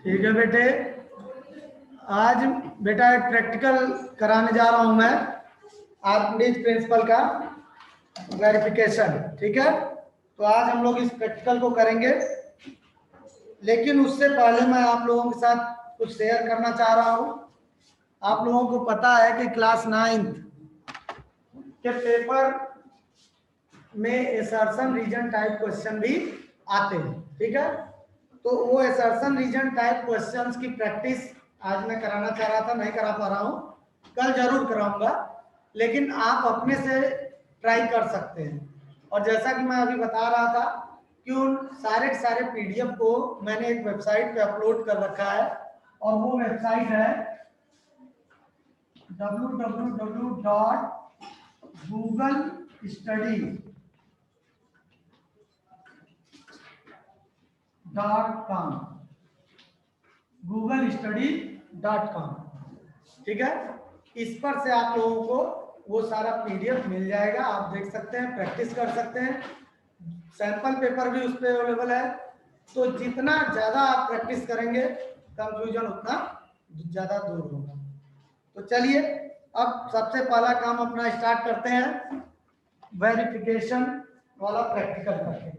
ठीक है बेटे, आज बेटा एक प्रैक्टिकल कराने जा रहा हूं मैं आर्किमिडीज प्रिंसिपल का वेरिफिकेशन। ठीक है, तो आज हम लोग इस प्रैक्टिकल को करेंगे, लेकिन उससे पहले मैं आप लोगों के साथ कुछ शेयर करना चाह रहा हूं। आप लोगों को पता है कि क्लास 9 के पेपर में एसर्शन रीजन टाइप क्वेश्चन भी आते हैं। ठीक है, तो वो एसर्शन रीजन टाइप क्वेश्चंस की प्रैक्टिस आज मैं कराना चाह रहा था, नहीं करा पा रहा हूँ, कल जरूर कराऊंगा, लेकिन आप अपने से ट्राई कर सकते हैं। और जैसा कि मैं अभी बता रहा था कि उन सारे के सारे पीडीएफ को मैंने एक वेबसाइट पे अपलोड कर रखा है, और वो वेबसाइट है www.googlestudy.com googlestudy.com। ठीक है, इस पर से आप लोगों को वो सारा पीडीएफ मिल जाएगा, आप देख सकते हैं, प्रैक्टिस कर सकते हैं। सैंपल पेपर भी उस पर अवेलेबल है। तो जितना ज्यादा आप प्रैक्टिस करेंगे कंफ्यूजन उतना ज्यादा दूर होगा। तो चलिए अब सबसे पहला काम अपना स्टार्ट करते हैं, वेरिफिकेशन वाला प्रैक्टिकल करके।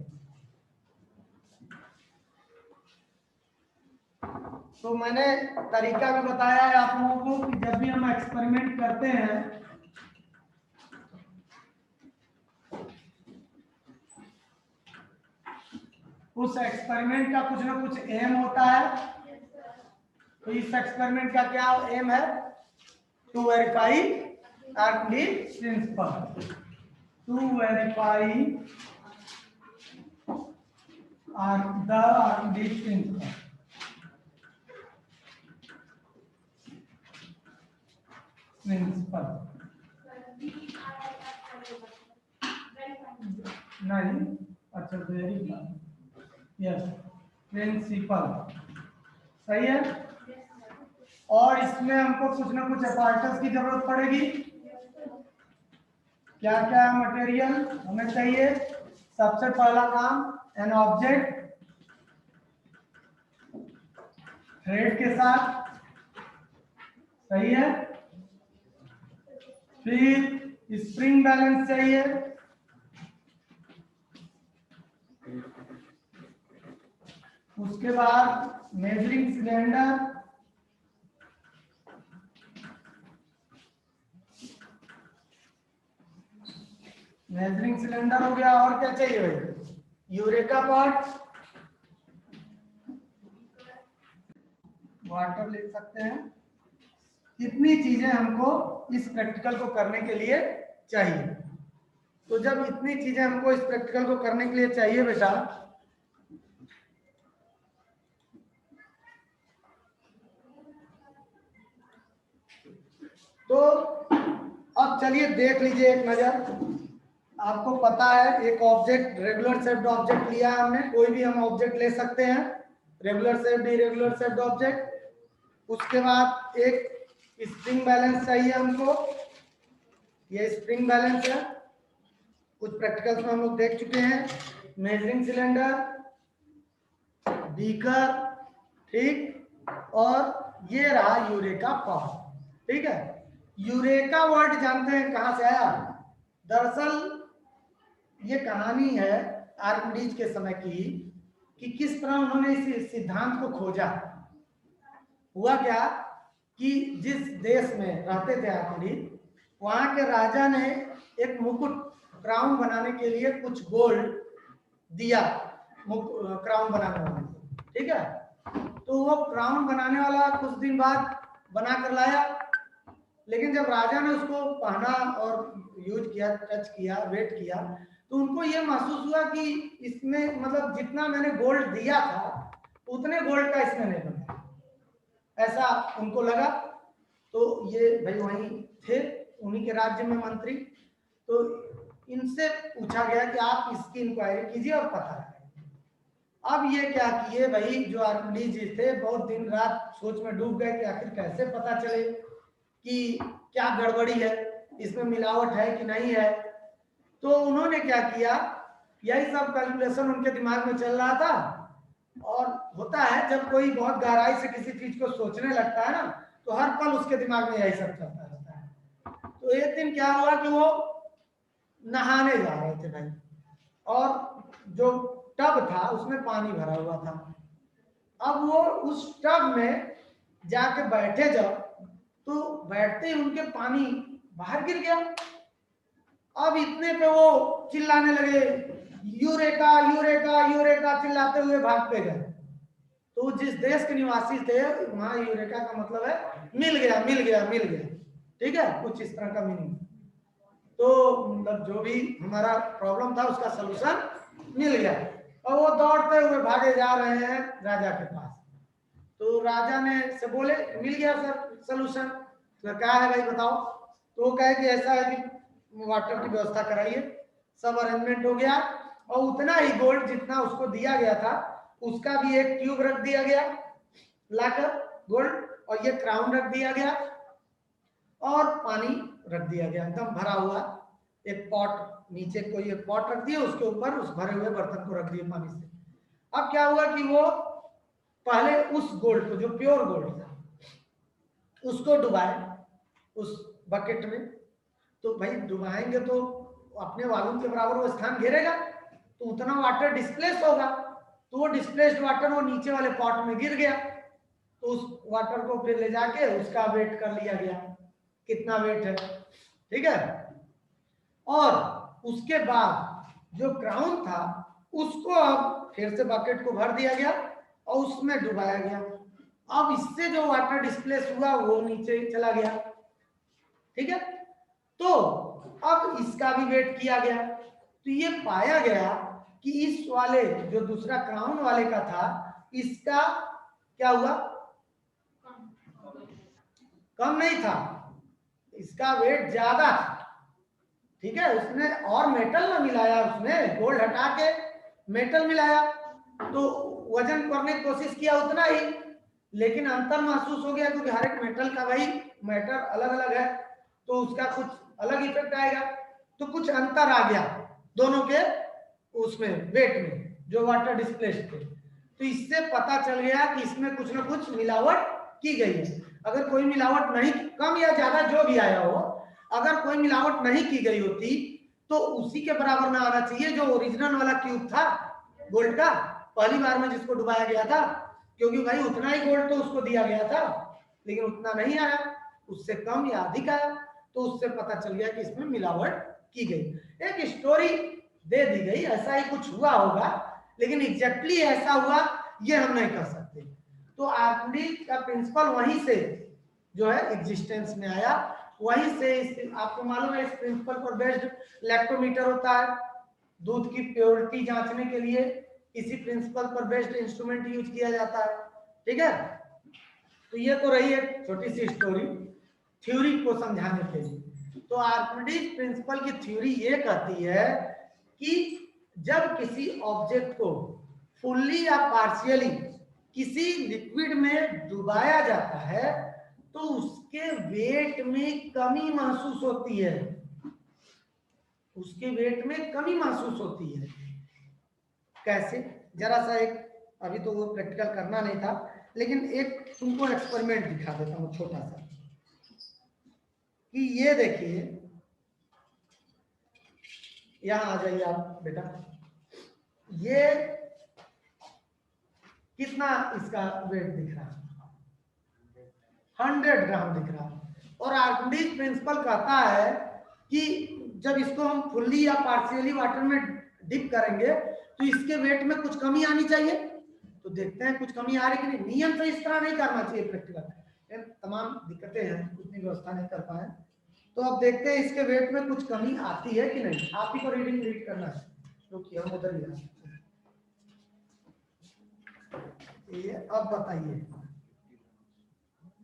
तो मैंने तरीका भी बताया है आप लोगों को कि जब भी हम एक्सपेरिमेंट करते हैं उस एक्सपेरिमेंट का कुछ ना कुछ एम होता है। तो इस एक्सपेरिमेंट का क्या एम है? To verify Archimedes principle, to verify the Archimedes principle. नहीं, अच्छा वेरीफाई, यस, प्रिंसिपल, सही है। और इसमें हमको कुछ ना कुछ अपार्टस की जरूरत पड़ेगी। क्या क्या मटेरियल हमें चाहिए? सबसे पहला काम एन ऑब्जेक्ट थ्रेड के साथ, सही है। फिर स्प्रिंग बैलेंस चाहिए, उसके बाद मेजरिंग सिलेंडर, मेजरिंग सिलेंडर हो गया। और क्या चाहिए भाई? यूरेका पॉट, वाटर ले सकते हैं। इतनी चीजें हमको इस प्रैक्टिकल को करने के लिए चाहिए। तो जब इतनी चीजें हमको इस प्रैक्टिकल को करने के लिए चाहिए बेटा, तो अब चलिए देख लीजिए एक नजर। आपको पता है एक ऑब्जेक्ट, रेगुलर शेप्ड ऑब्जेक्ट लिया है हमने, कोई भी हम ऑब्जेक्ट ले सकते हैं, regular shaped, irregular shaped object. उसके बाद एक स्प्रिंग बैलेंस चाहिए हमको, ये स्प्रिंग बैलेंस है, कुछ प्रैक्टिकल्स में हम लोग देख चुके हैं। मेजरिंग सिलेंडर, बीकर, ठीक, और ये रहा यूरेका पॉट। ठीक है, यूरेका वर्ड जानते हैं कहां से आया? दरअसल ये कहानी है आर्किमिडीज के समय की, कि किस तरह उन्होंने इस सिद्धांत को खोजा। हुआ क्या कि जिस देश में रहते थे आर्किमिडीज, वहां के राजा ने एक मुकुट, क्राउन बनाने के लिए कुछ गोल्ड दिया क्राउन बनाने वाले को। ठीक है, तो वो क्राउन बनाने वाला कुछ दिन बाद बना कर लाया, लेकिन जब राजा ने उसको पहना और यूज किया, टच किया, वेट किया, तो उनको ये महसूस हुआ कि इसमें मतलब जितना मैंने गोल्ड दिया था उतने गोल्ड का इसमें नहीं बना, ऐसा उनको लगा। तो ये भाई वहीं थे, उन्हीं के राज्य में मंत्री, तो इनसे पूछा गया कि आप इसकी इंक्वायरी कीजिए और पता लगाइए। अब ये क्या किए भाई, जो आर्किमिडीज जी थे बहुत दिन रात सोच में डूब गए कि आखिर कैसे पता चले कि क्या गड़बड़ी है, इसमें मिलावट है कि नहीं है। तो उन्होंने क्या किया, यही सब कैलकुलेशन उनके दिमाग में चल रहा था और होता है जब कोई बहुत गहराई से किसी चीज को सोचने लगता है ना, तो हर पल उसके दिमाग में यही सब चलता रहता है। तो एक दिन क्या हुआ कि वो नहाने जा रहे थे भाई, और जो टब था उसमें पानी भरा हुआ था। अब वो उस टब में जाके बैठे जब, तो बैठते ही उनके पानी बाहर गिर गया। अब इतने पे वो चिल्लाने लगे, यूरेका यूरेका यूरेका चिल्लाते हुए भाग पे गए। तो जिस देश के निवासी थे वहां यूरेका का मतलब है मिल गया मिल गया मिल गया, ठीक है, कुछ इस तरह का मीनिंग। तो मतलब जो भी हमारा प्रॉब्लम था उसका सलूशन मिल गया, और वो दौड़ते हुए भागे जा रहे हैं राजा के पास। तो राजा ने से बोले मिल गया सर सलूशन, तो क्या है भाई बताओ। तो वो कहे कि ऐसा है कि वाटर की व्यवस्था कराइए। सब अरेंजमेंट हो गया, और उतना ही गोल्ड जितना उसको दिया गया था उसका भी एक ट्यूब रख दिया गया लाकर गोल्ड, और ये क्राउन रख दिया गया, और पानी रख दिया गया एकदम भरा हुआ। एक पॉट नीचे कोई एक पॉट रख दिया, उसके ऊपर उस भरे हुए बर्तन को रख दिए पानी से। अब क्या हुआ कि वो पहले उस गोल्ड को जो प्योर गोल्ड था उसको डुबाए उस बकेट में। तो भाई डुबाएंगे तो अपने वालूम के बराबर वो स्थान घेरेगा, तो उतना वाटर डिस्प्लेस होगा। तो वो डिस्प्लेस्ड वाटर वो नीचे वाले पॉट में गिर गया। तो उस वाटर को फिर ले जाके उसका वेट कर लिया गया, कितना वेट है, ठीक है। और उसके बाद जो क्राउन था उसको अब फिर से बकेट को भर दिया गया और उसमें डुबाया गया। अब इससे जो वाटर डिस्प्लेस हुआ वो नीचे चला गया, ठीक है। तो अब इसका भी वेट किया गया, तो ये पाया गया कि इस वाले जो दूसरा क्राउन वाले का था इसका क्या हुआ, कम नहीं था, इसका वेट ज्यादा था, ठीक है। उसने और मेटल ना मिलाया, उसने गोल्ड हटा के मेटल मिलाया, तो वजन करने की कोशिश किया उतना ही, लेकिन अंतर महसूस हो गया क्योंकि हर एक मेटल का भाई मैटर अलग अलग है, तो उसका कुछ अलग इफेक्ट आएगा। तो कुछ अंतर आ गया दोनों के उसमें वेट में जो वाटर डिस्प्लेस थे। तो इससे पता चल गया कि इसमें कुछ ना कुछ मिलावट की गई है। अगर कोई मिलावट नहीं, कम या ज्यादा जो भी आया हो, अगर कोई मिलावट नहीं की गई होती तो उसी के बराबर में आना चाहिए जो ओरिजिनल वाला क्यूब था गोल्ड का पहली बार में जिसको डुबाया गया था, क्योंकि भाई उतना ही गोल्ड तो उसको दिया गया था, लेकिन उतना नहीं आया, उससे कम या अधिक आया। तो उससे पता चल गया कि इसमें मिलावट की गई। एक स्टोरी दे दी गई, ऐसा ही कुछ हुआ होगा, लेकिन एग्जैक्टली ऐसा हुआ ये हम नहीं कर सकते। तो आर्किमिडीज का प्रिंसिपल वहीं से जो है एग्जिस्टेंस में आया, वहीं से आपको मालूम है इस प्रिंसिपल पर बेस्ड लैक्टोमीटर होता है, दूध की प्योरिटी जांचने के लिए इसी प्रिंसिपल पर बेस्ड इंस्ट्रूमेंट यूज किया जाता है, ठीक है। तो ये तो रही एक छोटी सी स्टोरी थ्योरी को समझाने के लिए। तो आर्किमिडीज प्रिंसिपल की थ्योरी ये कहती है कि जब किसी ऑब्जेक्ट को फुल्ली या पार्शियली किसी लिक्विड में डुबाया जाता है तो उसके वेट में कमी महसूस होती है, उसके वेट में कमी महसूस होती है। कैसे, जरा सा एक, अभी तो वो प्रैक्टिकल करना नहीं था, लेकिन एक तुमको एक्सपेरिमेंट दिखा देता हूँ छोटा सा, कि ये देखिए, यहां आ जाइए आप बेटा, ये कितना इसका वेट दिख रहा है, 100 ग्राम दिख रहा है। और आर्किमिडीज प्रिंसिपल कहता है कि जब इसको हम फुल्ली या पार्शियली वाटर में डिप करेंगे तो इसके वेट में कुछ कमी आनी चाहिए। तो देखते हैं कुछ कमी आ रही कि नहीं। नियम तो इस तरह नहीं करना चाहिए प्रैक्टिकल, तमाम दिक्कतें हैं, उतनी व्यवस्था नहीं कर पाए। तो अब देखते हैं इसके वेट में कुछ कमी आती है कि नहीं। आप ही को रीडिंग रीड करना है, रुकिए हम उधर ही ये। अब बताइए,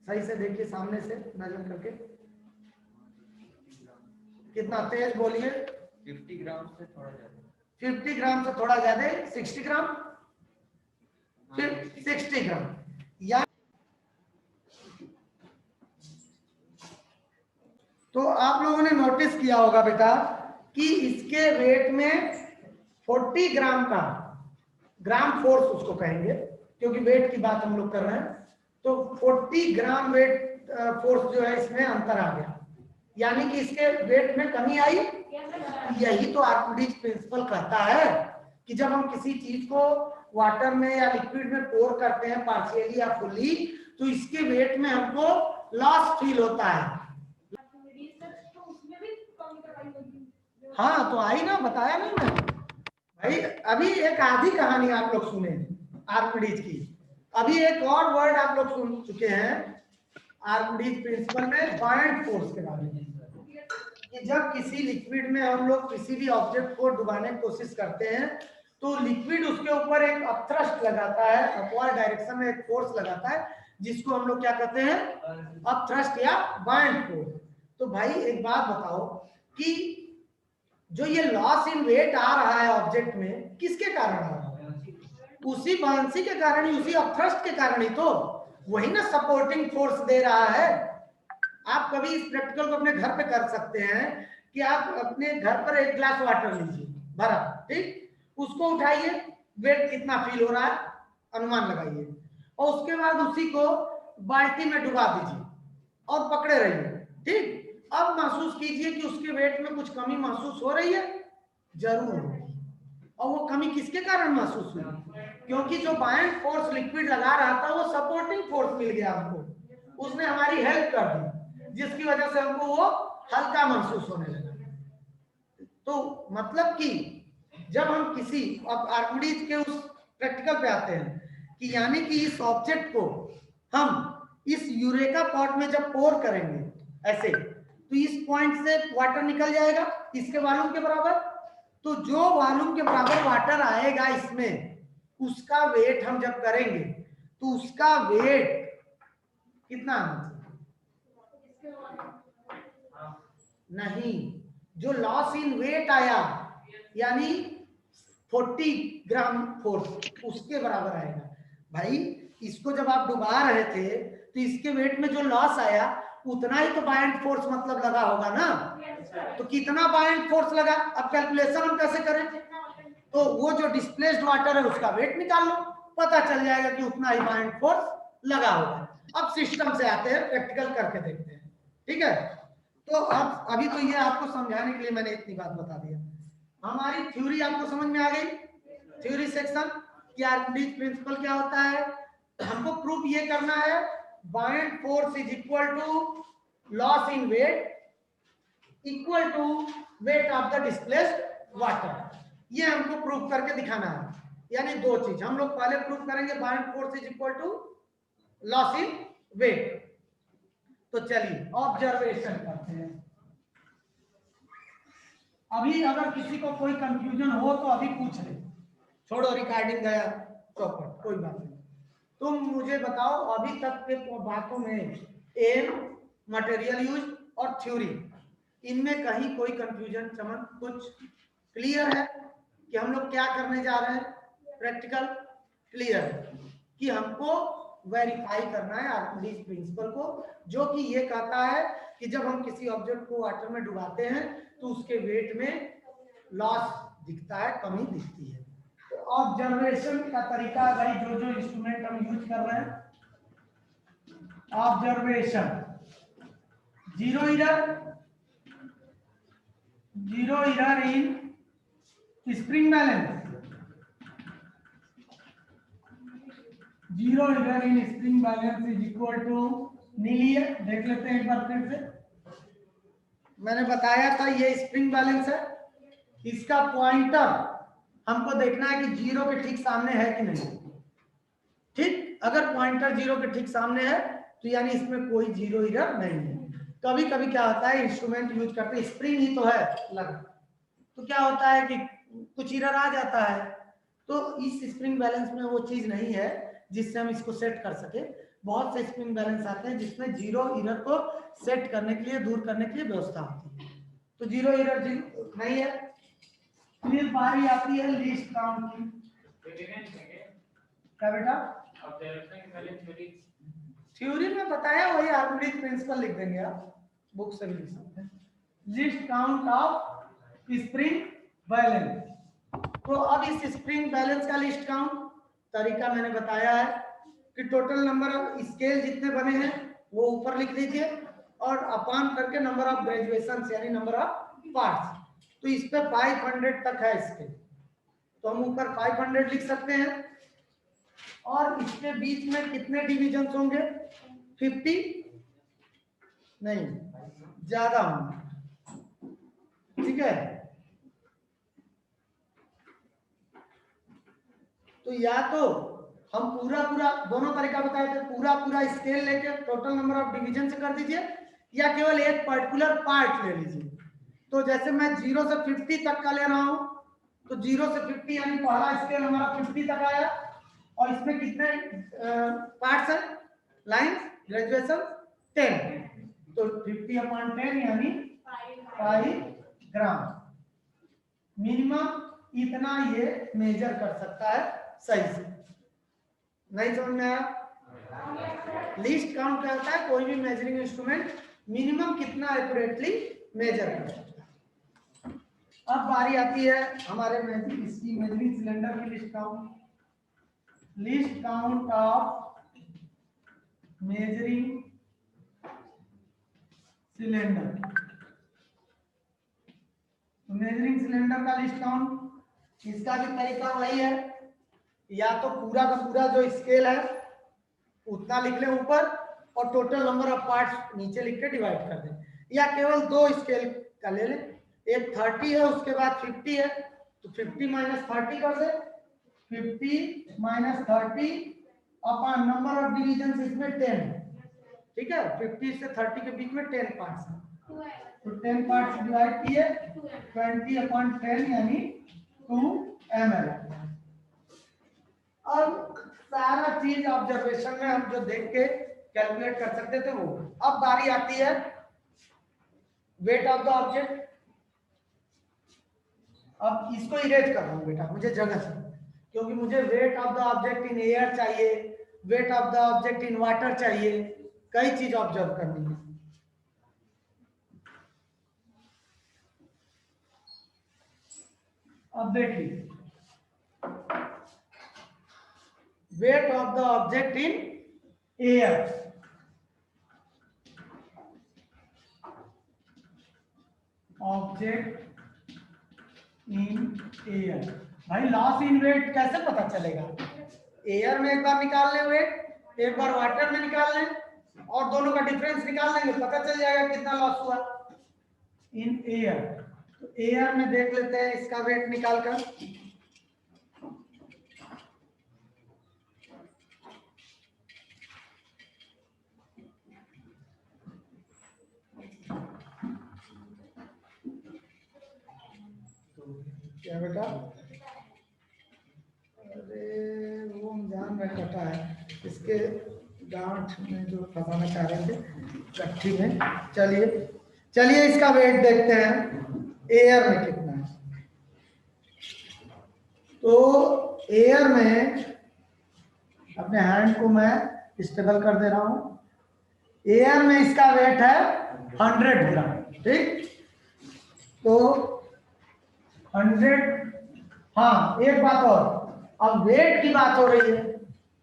सही से देखिए सामने से नजर करके, कितना तेज बोलिए। 50 ग्राम से थोड़ा ज्यादा, 50 ग्राम से थोड़ा ज्यादा, 60 ग्राम, 60 ग्राम। या तो आप लोगों ने नोटिस किया होगा बेटा कि इसके वेट में 40 ग्राम का ग्राम फोर्स उसको कहेंगे, क्योंकि वेट की बात हम लोग कर रहे हैं। तो 40 ग्राम वेट फोर्स जो है इसमें अंतर आ गया, यानी कि इसके वेट में कमी आई। यही तो आर्किमिडीज प्रिंसिपल कहता है कि जब हम किसी चीज को वाटर में या लिक्विड में पोर करते हैं पार्शियली या फुल्ली, तो इसके वेट में हमको लॉस फील होता है। हाँ तो आई ना, बताया नहीं मैं भाई। अभी एक आधी कहानी आप लोग सुने आर्किमिडीज की, अभी एक और वर्ड आप लोग सुन चुके हैं आर्किमिडीज प्रिंसिपल में, बायंट फोर्स के बारे में, कि जब किसी लिक्विड में हम लोग किसी भी ऑब्जेक्ट को डुबाने की कोशिश करते हैं तो लिक्विड उसके ऊपर एक अपथ्रस्ट लगाता है, अपवर्ड डायरेक्शन में एक फोर्स लगाता है, जिसको हम लोग क्या कहते हैं, अपथ्रस्ट या बायंट फोर्स। तो भाई एक बात बताओ कि जो ये लॉस इन वेट आ रहा है ऑब्जेक्ट में, किसके कारण आ रहा है? उसी बायंसी के कारण ही, उसी अपथ्रस्ट के कारण ही तो, वही ना सपोर्टिंग फोर्स दे रहा है। आप कभी इस प्रैक्टिकल को अपने घर पे कर सकते हैं कि आप अपने घर पर एक ग्लास वाटर लीजिए भरा, ठीक, उसको उठाइए, वेट कितना फील हो रहा है अनुमान लगाइए, और उसके बाद उसी को बाल्टी में डुबा दीजिए और पकड़े रहिए, ठीक। अब महसूस कीजिए कि उसके वेट में कुछ कमी महसूस हो रही है, जरूर होगी। और वो कमी किसके कारण महसूस हुई? क्योंकि जो बायंट फोर्स लिक्विड लगा रहा था वो सपोर्टिंग फोर्स मिल गया हमको, उसने हमारी हेल्प कर दी, जिसकी वजह से हमको वो हल्का महसूस होने लगा। तो मतलब कि जब हम किसी, अब आर्किमिडीज के उस प्रैक्टिकल पे आते हैं कि यानी कि इस ऑब्जेक्ट को हम इस यूरेका पॉट में जब पोर करेंगे ऐसे, तो इस पॉइंट से वाटर निकल जाएगा इसके वॉल्यूम के बराबर। तो जो वॉल्यूम के बराबर वाटर आएगा इसमें, उसका वेट हम जब करेंगे तो उसका वेट कितना नहीं, जो लॉस इन वेट आया यानी 40 ग्राम फोर्स, उसके बराबर आएगा। भाई इसको जब आप डुबा रहे थे तो इसके वेट में जो लॉस आया उतना ही तो बायंट फोर्स मतलब लगा होगा ना। तो कितना बायंट फोर्स लगा, अब कैलकुलेशन हम कैसे करें? तो वो जो डिस्प्लेस्ड वाटर है उसका वेट निकाल लो, पता चल जाएगा कि उतना ही बायंट फोर्स लगा होगा। अब सिस्टम से आते हैं, प्रैक्टिकल करके देखते हैं, ठीक है। तो अब अभी तो ये आपको समझाने के लिए मैंने इतनी बात बता दिया। हमारी थ्योरी आपको समझ में आ गई, थ्योरी सेक्शन कि आर्किमिडीज प्रिंसिपल क्या होता है। हमको प्रूफ ये करना है buoyant force is equal to loss in weight equal to weight of the displaced water, ये हमको प्रूफ करके दिखाना है। यानी दो चीज हम लोग पहले प्रूफ करेंगे, buoyant force is equal to loss in weight. तो चलिए ऑब्जर्वेशन करते हैं। अभी अगर किसी को कोई कंफ्यूजन हो तो अभी पूछ ले, छोड़ो रिकॉर्डिंग गया चौपट, कोई बात नहीं। तुम मुझे बताओ अभी तक के बातों में एम, मटेरियल यूज और थ्योरी, इनमें कहीं कोई कंफ्यूजन चमन कुछ क्लियर है कि हम लोग क्या करने जा रहे हैं? प्रैक्टिकल क्लियर है कि हमको वेरीफाई करना है आर्किमिडीज प्रिंसिपल को, जो कि ये कहता है कि जब हम किसी ऑब्जेक्ट को वाटर में डुबाते हैं तो उसके वेट में लॉस दिखता है, कमी दिखती है। तो ऑब्जर्वेशन का तरीका भाई, जो जो इंस्ट्रूमेंट हम यूज कर रहे हैं, observation zero error in spring balance, zero error in spring balance is equal to nil है। देख लेते हैं एक बार फिर से, मैंने बताया था ये स्प्रिंग बैलेंस है, इसका पॉइंटर हमको देखना है कि जीरो के ठीक सामने है कि नहीं, ठीक। अगर पॉइंटर जीरो के ठीक सामने है तो यानी इसमें कोई जीरो इरर नहीं है। कभी कभी क्या होता है इंस्ट्रूमेंट यूज करते हैं, स्प्रिंग ही तो है लगा, तो क्या होता है कि कुछ इरर आ जाता है। तो इस स्प्रिंग बैलेंस में वो चीज नहीं है जिससे हम इसको सेट कर सके। बहुत से स्प्रिंग बैलेंस आते हैं जिसमें जीरो इरर को सेट करने के लिए, दूर करने के लिए व्यवस्था होती है। तो जीरो इरर नहीं है। फिर बारी आती है लीस्ट काउंट की। क्या बेटा? थ्योरी में बताया वही आर्किमिडीज प्रिंसिपल लिख देंगे, आप बुक से भी लिख सकते हैं। List count of spring balance तो अब इस स्प्रिंग बैलेंस का लिस्ट काउंट तरीका मैंने बताया है कि टोटल नंबर ऑफ स्केल जितने बने हैं वो ऊपर लिख लीजिए और अपान करके नंबर ऑफ ग्रेजुएशन यानी नंबर ऑफ पार्ट्स। तो इस पे 500 तक है स्केल, तो हम ऊपर 500 लिख सकते हैं। और इसके बीच में कितने डिविजन होंगे? 50 नहीं, ज्यादा होंगे, ठीक है। तो या तो हम पूरा दोनों तरीका बताए थे, पूरा स्केल लेके टोटल नंबर ऑफ डिवीजन से कर दीजिए, या केवल एक पर्टिकुलर पार्ट ले लीजिए। तो जैसे मैं 0 से 50 तक का ले रहा हूं, तो 0 से 50 यानी पहला स्केल हमारा 50 तक आया, और इसमें कितने पार्ट्स हैं? लाइन ग्रेजुएशन 10, तो 50/10 यानी 5 ग्राम। मिनिमम इतना ये मेजर कर सकता है सही से। नहीं समझ में आया? लिस्ट काउंट क्या होता है? कोई भी मेजरिंग इंस्ट्रूमेंट मिनिमम कितना एक्यूरेटली मेजर कर सकता है। अब बारी आती है हमारे इसकी मेजरिंग सिलेंडर की list count of measuring cylinder. Measuring cylinder का लिस्ट काउंट, इसका भी तरीका वही है, या तो पूरा का पूरा जो स्केल है उतना लिख लें ऊपर और टोटल नंबर ऑफ पार्ट्स नीचे लिख के डिवाइड कर दें, या केवल दो स्केल का ले लें, एक 30 है उसके बाद 50 है, तो 50 - 30 कर दे, 50 - 30 अपॉन नंबर ऑफ डिविजन इसमें 10, ठीक है। 50 से 30 के बीच में 10 पार्ट्स हैं, तो 10 पार्ट्स डिवाइड किए 20/10 यानी 2 ml। अब सारा चीज ऑब्जर्वेशन में हम जो देख के कैलकुलेट कर सकते थे वो। अब बारी आती है वेट ऑफ द ऑब्जेक्ट। अब इसको इरेज कर रहा हूं बेटा, मुझे जगह से, क्योंकि मुझे weight of the object in air चाहिए, weight of the object in water चाहिए, कई चीज ऑब्जर्व करनी है। अब देखिए weight of the object in air, object in air। भाई लॉस इन वेट कैसे पता चलेगा? एयर में एक बार निकाल लें वेट, एक बार वाटर में निकाल लें, और दोनों का डिफरेंस निकाल लेंगे, पता चल जाएगा कितना लॉस हुआ इन एयर। तो एयर में देख लेते हैं इसका वेट निकालकर। क्या बेटा? अरे वो जान में कटा है, इसके गांठ में जो फंसाना चाह रहे थे गट्ठी में। चलिए इसका वेट देखते हैं एयर में कितना है। तो एयर में अपने हैंड को मैं स्टेबल कर दे रहा हूं। एयर में इसका वेट है 100 ग्राम, ठीक। तो 100, हाँ एक बात और, अब वेट की बात हो रही है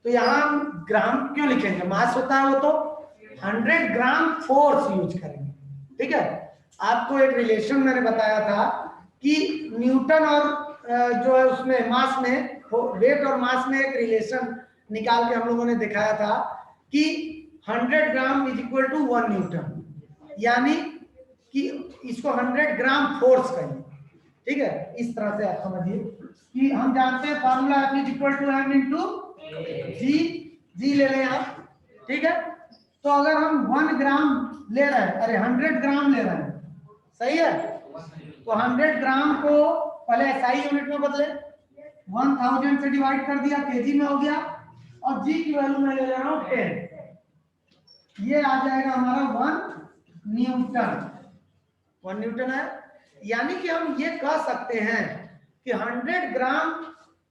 तो यहाँ हम ग्राम क्यों लिखेंगे? मास होता है वो, तो 100 ग्राम फोर्स यूज करेंगे, ठीक है। आपको एक रिलेशन मैंने बताया था कि न्यूटन और जो है उसमें मास में, वेट और मास में एक रिलेशन निकाल के हम लोगों ने दिखाया था कि 100 gram is equal to 1 newton, यानी कि इसको 100 ग्राम फोर्स कहेंगे, ठीक है। इस तरह से आप समझिए कि हम जानते हैं formula F is equal to m into G ले लें आप, ठीक है। तो अगर हम 1 ग्राम ले रहे हैं, अरे 100 ग्राम ले रहे हैं, सही है, तो 100 ग्राम को पहले SI यूनिट में बदले, 1000 से डिवाइड कर दिया, केजी में हो गया, और जी की वैल्यू मैं ले रहा हूं 10, ये आ जाएगा हमारा 1 न्यूटन है। यानी कि हम ये कह सकते हैं कि 100 ग्राम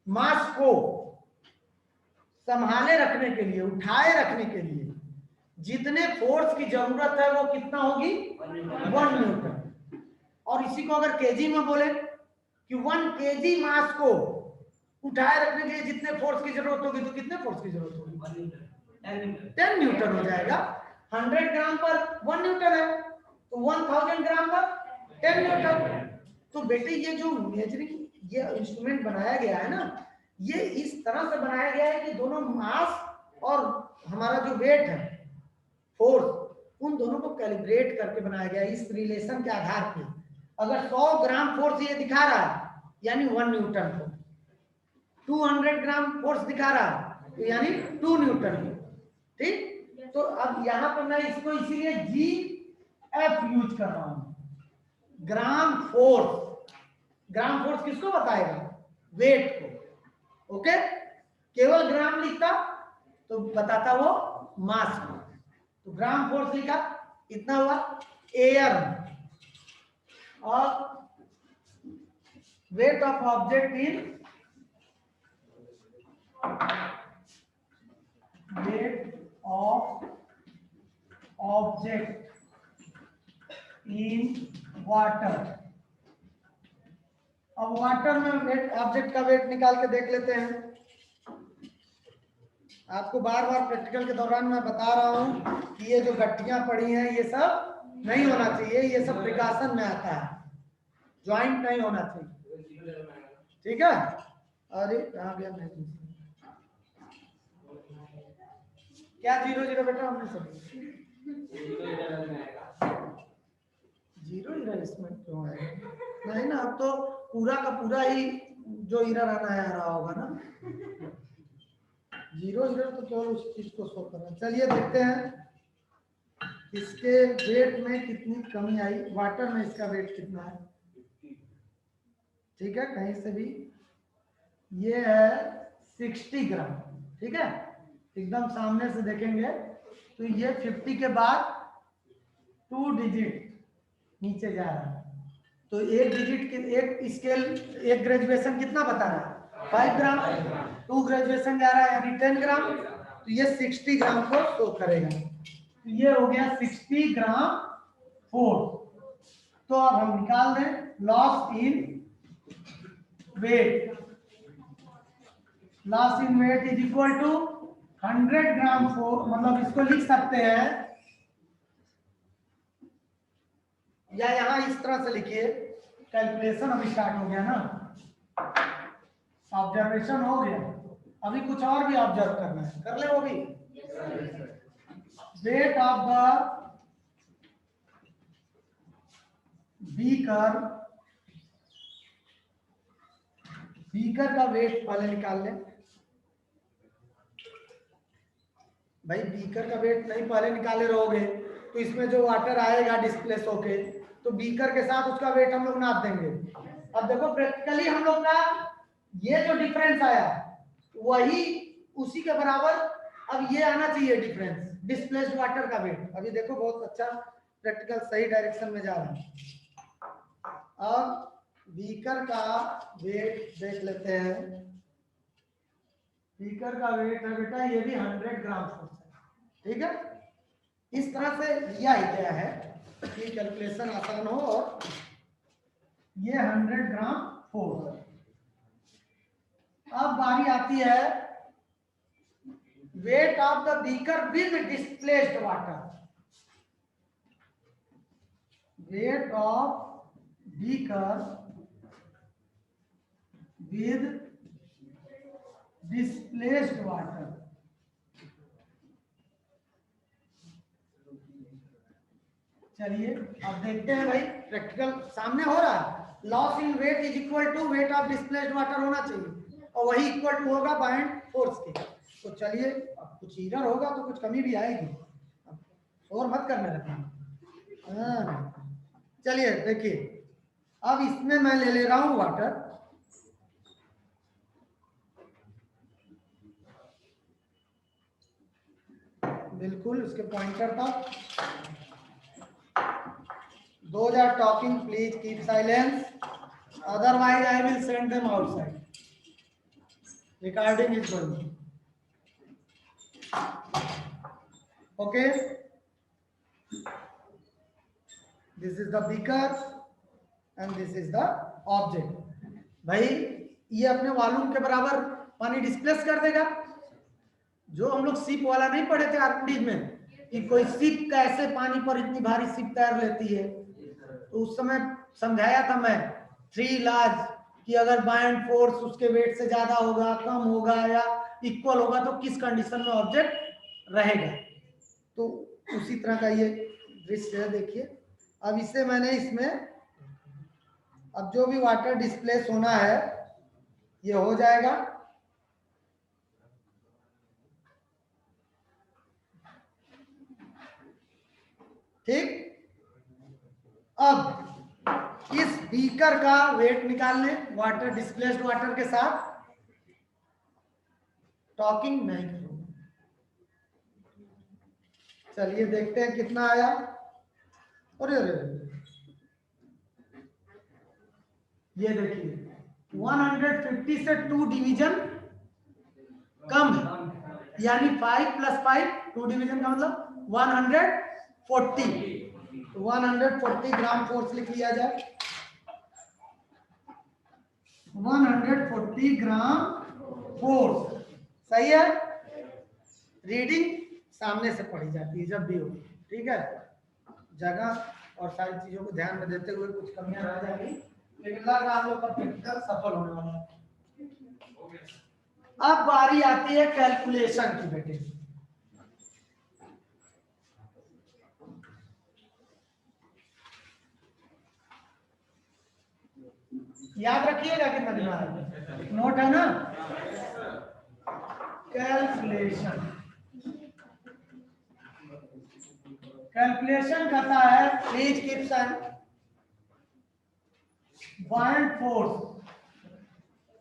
मास को संभाले रखने के लिए, उठाए रखने के लिए जितने फोर्स की जरूरत है वो कितना होगी? 1 न्यूटन। और इसी को अगर केजी में बोले कि 1 kg मास को उठाए रखने के लिए जितने फोर्स की जरूरत होगी, तो कितने फोर्स की जरूरत होगी? 10 न्यूटन हो जाएगा। 100 ग्राम पर 1 न्यूटन है, तो 1000 ग्राम पर 10 न्यूटन। तो बेटे ये जो मेजरिंग ये इंस्ट्रूमेंट बनाया गया है ना, ये इस तरह से बनाया गया है कि दोनों मास और हमारा जो वेट है, फोर्स, उन दोनों को कैलिब्रेट करके बनाया गया है इस रिलेशन के आधार पे। अगर 100 ग्राम फोर्स ये दिखा रहा है यानी 1 न्यूटन को, 200 ग्राम फोर्स दिखा रहा है तो यानी 2 न्यूटन को। ठीक, तो अब यहाँ पे मैं इसको इसीलिए GF यूज कर रहा हूं, ग्राम फोर्स। ग्राम फोर्स किसको बताएगा? वेट को। ओके, केवल ग्राम लिखता तो बताता वो मास को। तो ग्राम फोर्स लिखा, इतना हुआ एयर, और weight of object in weight of object in water। अब वाटर में वेट, ऑब्जेक्ट का वेट निकाल के देख लेते हैं। आपको बार बार प्रैक्टिकल के दौरान मैं बता रहा हूं कि ये जो गट्टियां पड़ी हैं ये सब नहीं होना चाहिए, ये सब प्रिकॉशन में आता है, ज्वाइंट नहीं होना चाहिए। ठीक है, अरे कहाँ गया मैं, क्या 0 बेटा? हमने सब 0 इरर इसमें क्यों है? नहीं ना, अब तो पूरा का पूरा ही जो इरर आना है आ रहा होगा ना। 0 इरर तो केवल उस चीज को शो कर रहा है। चलिए देखते हैं इसके वेट में कितनी कमी आई। वाटर में इसका वेट कितना है? ठीक है, कहीं से भी ये है 60 ग्राम। ठीक है, एकदम सामने से देखेंगे तो ये 50 के बाद 2 डिजिट नीचे जा रहा है, तो एक डिजिट के एक स्केल, एक ग्रेजुएशन कितना बता रहा है? 5 ग्राम। 2 ग्रेजुएशन जा रहा है यानी 10 ग्राम, तो ये 60 ग्राम को शो करेगा। तो ये हो गया 60 ग्राम फोर्स। तो अब हम निकाल दें loss in weight. Loss in weight is equal to 100 gram force, मतलब इसको लिख सकते हैं या यहां इस तरह से लिखिए। कैलकुलेशन अभी स्टार्ट हो गया ना, ऑब्जर्वेशन हो गया, अभी कुछ और भी ऑब्जर्व करना है, कर ले वो भी। Wait of the beaker, beaker का वेट पहले निकाल लें भाई। बीकर का वेट नहीं पहले निकाले रहोगे तो इसमें जो वाटर आएगा डिस्प्लेस होके, तो बीकर के साथ उसका वेट हम लोग नाप देंगे। अब देखो प्रैक्टिकली हम लोग का ये जो डिफरेंस आया वही उसी के बराबर अब ये आना चाहिए डिफरेंस, डिस्प्लेस्ड वाटर का वेट। अभी देखो बहुत अच्छा प्रैक्टिकल सही डायरेक्शन में जा रहा है। अब बीकर का वेट देख लेते हैं। बीकर का वेट है बेटा ये भी 100 ग्राम फोर्स है। ठीक है, इस तरह से लिया ही गया है कि कैलकुलेशन आसान हो, और ये 100 ग्राम फोर्स है। अब बारी आती है wait of the beaker with displaced water. Weight of beaker with displaced water. चलिए अब देखते हैं भाई, प्रैक्टिकल सामने हो रहा है। Loss in weight is equal to weight of displaced water होना चाहिए, और वही इक्वल टू होगा बाइंड फोर्स के। तो चलिए अब कुछ इरर होगा तो कुछ कमी भी आएगी, और मत करने रखना। हाँ चलिए देखिए, अब इसमें मैं ले रहा हूं वाटर। बिल्कुल उसके पॉइंटर तक। Those are talking, please keep silence. Otherwise, I will send them outside. Recording is going. Okay. This is the beaker, and this is the object. भाई ये अपने वॉल्यूम के बराबर पानी डिस्प्लेस कर देगा। जो हम लोग शिप वाला नहीं पढ़े थे आर्किमिडीज में कि कोई शिप कैसे पानी पर इतनी भारी शिप तैर लेती है, तो उस समय समझाया था मैं 3 लॉज कि अगर बाइंड फोर्स उसके वेट से ज्यादा होगा, कम होगा या इक्वल होगा तो किस कंडीशन में ऑब्जेक्ट रहेगा। तो उसी तरह का ये दृश्य है, देखिए। अब इसे मैंने इसमें अब जो भी वाटर डिस्प्लेस होना है ये हो जाएगा। ठीक, अब इस बीकर का वेट निकालने वाटर डिस्प्लेस्ड वाटर के साथ टॉकिंग नहीं करूंगा। चलिए देखते हैं कितना आया। अरे अरे ये देखिए 150 से 2 डिवीजन कम है, यानी 5 + 5 2 डिवीजन का मतलब 140। 140 ग्राम फोर्स लिख लिया जाए। 140 ग्राम फोर्स, सही है। रीडिंग सामने से पढ़ी जाती है जब भी होगी, ठीक है। जगह और सारी चीजों को ध्यान में देते हुए कुछ कमियां रह जाएगी, लेकिन लग रहा हम लोग का प्रैक्टिकल सफल होने वाला है। अब बारी आती है कैलकुलेशन की बेटे। याद रखिएगा कितना दिमाग नोट है ना। कैलकुलेशन, कैलकुलेशन कहता है please keep son buoyant force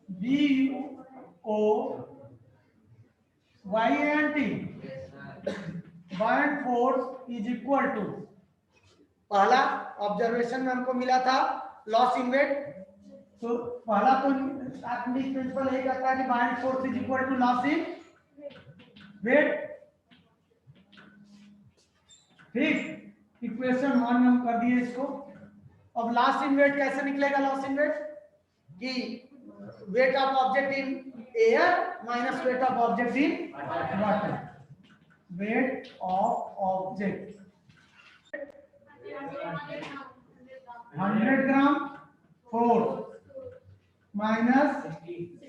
BO YANT buoyant force is equal to, पहला ऑब्जर्वेशन में हमको मिला था लॉस इन वेट, तो पहला तो आर्किमिडीज प्रिंसिपल यही कहता है कि buoyant force is equal to loss in weight. ठीक, इक्वेशन 1 में हम कर दिए इसको। अब लॉस इन वेट कैसे निकलेगा? लॉस इन वेट कि weight of object in air minus weight of object in water. Weight of object 100 gram force minus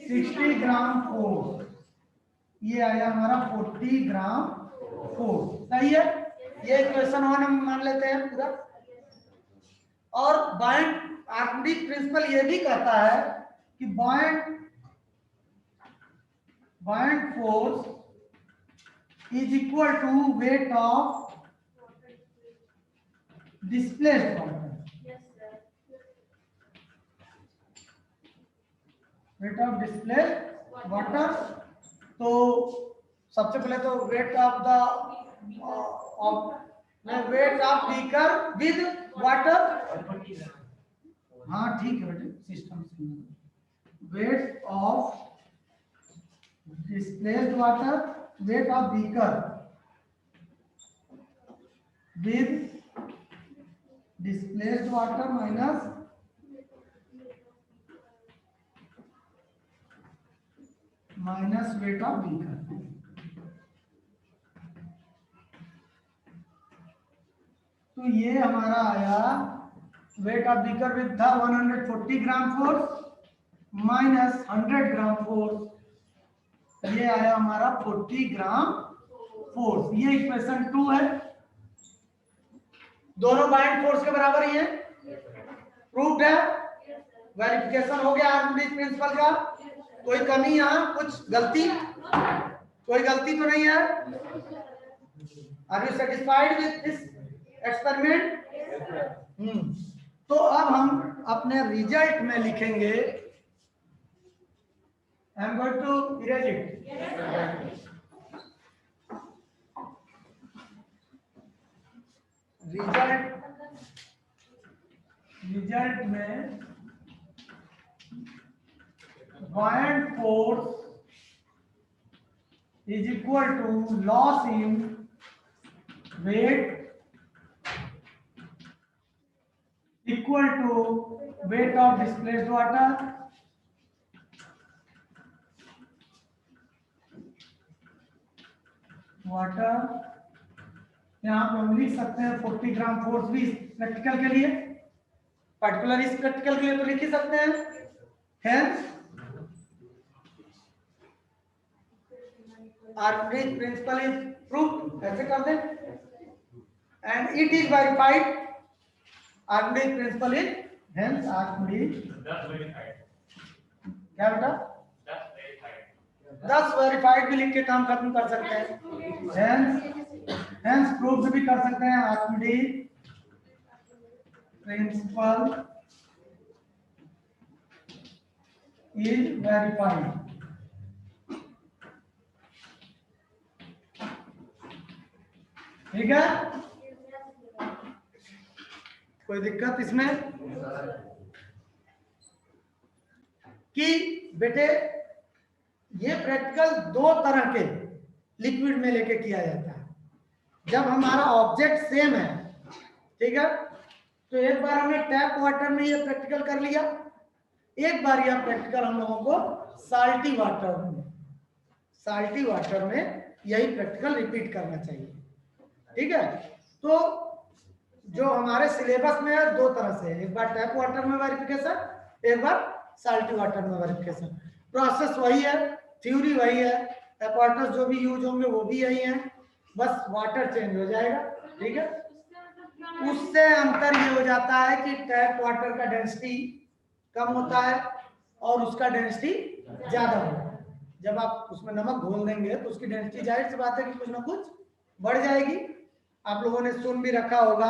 60 gram force, ये आया हमारा 40 ग्राम फोर्स, सही है। ये इक्वेशन 1 हम मान लेते हैं पूरा। और बाइंड आर्किमिडीज प्रिंसिपल ये भी कहता है कि buoyant force is equal to weight of displaced water. Weight of displaced water, तो सबसे पहले तो weight of weight of beaker with water. हाँ ठीक है बेटे, system weight of displaced water, weight of beaker with displaced water minus weight of beaker. तो ये हमारा आया वेट ऑफ बीकर विद था 140 gram force minus 100 gram force, ये आया हमारा 40 ग्राम फोर्स। ये इक्वेशन 2 है। दोनों बाइंड फोर्स के बराबर ही है, प्रूव्ड है। वेरिफिकेशन हो गया आर्किमिडीज प्रिंसिपल का। कोई कमी यहाँ, कुछ गलती, कोई गलती तो नहीं है? Are you satisfied with this experiment? तो अब हम अपने रिजल्ट में लिखेंगे, I am going to erase it. Result में bind force is equal to loss in weight equal to weight of displaced water water, यहाँ पे हम लिख सकते हैं 40 ग्राम फोर्स भी प्रैक्टिकल के लिए, पर्टिकुलर इस प्रैक्टिकल के लिए तो लिख ही सकते हैं। Hence Archimedes principal is proved, ऐसे कर दें, and it is verified, Archimedes principal is, hence Archimedes, क्या बेटा 10 वेरीफाइड भी लिख के काम खत्म कर सकते हैं। हेंस प्रूफ भी कर सकते हैं, आर्किमिडीज प्रिंसिपल इज वेरीफाइड। ठीक है, कोई दिक्कत इसमें कि बेटे ये प्रैक्टिकल दो तरह के लिक्विड में लेके किया जाता है। जब हमारा ऑब्जेक्ट सेम है, ठीक है, तो एक बार हमने टैप वाटर में ये प्रैक्टिकल कर लिया, एक बार यह प्रैक्टिकल हम लोगों को साल्टी वाटर में यही प्रैक्टिकल रिपीट करना चाहिए। ठीक है, तो जो हमारे सिलेबस में है दो तरह से, एक बार टैप वाटर में वेरिफिकेशन, एक बार साल्टी वाटर में वेरिफिकेशन। प्रोसेस वही है, थ्योरी वही है, एपर्टस जो भी यूज होंगे वो भी यही है, बस वाटर चेंज हो जाएगा। ठीक है, उससे अंतर ये हो जाता है कि टैप वाटर का डेंसिटी कम होता है और उसका डेंसिटी ज्यादा होता है। जब आप उसमें नमक घोल देंगे तो उसकी डेंसिटी जाहिर सी बात है कि कुछ ना कुछ बढ़ जाएगी। आप लोगों ने सुन भी रखा होगा